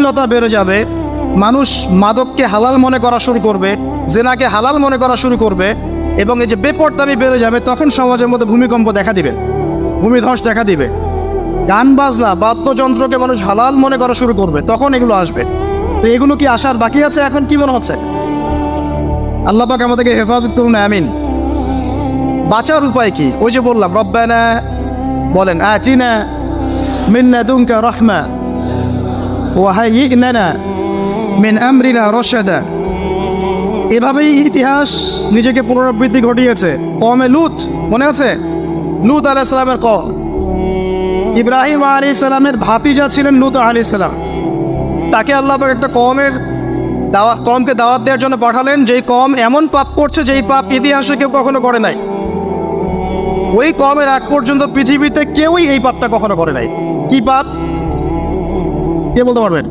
অশ্লীলতা বেড়ে যাবে, মানুষ মাদককে হালাল মনে করা শুরু করবে, জেনাকে হালাল মনে করা শুরু করবে, এবং এই যে বেপরদামি বেড়ে যাবে, তখন সমাজের মধ্যে ভূমিকম্প দেখা দিবে, ভূমিধস দেখা দিবে। গান বাজনা বাদ্যযন্ত্রকে মানুষ হালাল মনে করা শুরু করবে, তখন এগুলো আসবে। তো এগুলো কি আসার বাকি আছে? এখন কি মনে হচ্ছে? আল্লাহ পাক আমাদেরকে হেফাজত করুন, আমিন। বাঁচার উপায় কি? ওই যে বললাম, রব্বানা বলেন, আতিনা মিন লাদুনকা রাহমা ওয়া হাইয়্ লানা মিন আমরিনা রাশাদা। এভাবেই ইতিহাস নিজেকে পুনরাবৃত্তি ঘটিয়েছে। কওমে লূত, মনে আছে? লূত আলাইহিস সালামের কওম, ইব্রাহিম আলাইহিস সালামের ভাতিজা ছিলেন লূত আলাইহিস সালাম। তাকে আল্লাহ পাক একটা কওমকে দাওয়াত দেওয়ার জন্য পাঠালেন, যেই কওম এমন পাপ করছে যেই পাপ ইতিহাসে কেউ কখনো করে নাই। ওই কওমের আগ পর্যন্ত পৃথিবীতে কেউই এই পাপটা কখনো করে নাই। কি পাপ? কে বলতে পারবেন?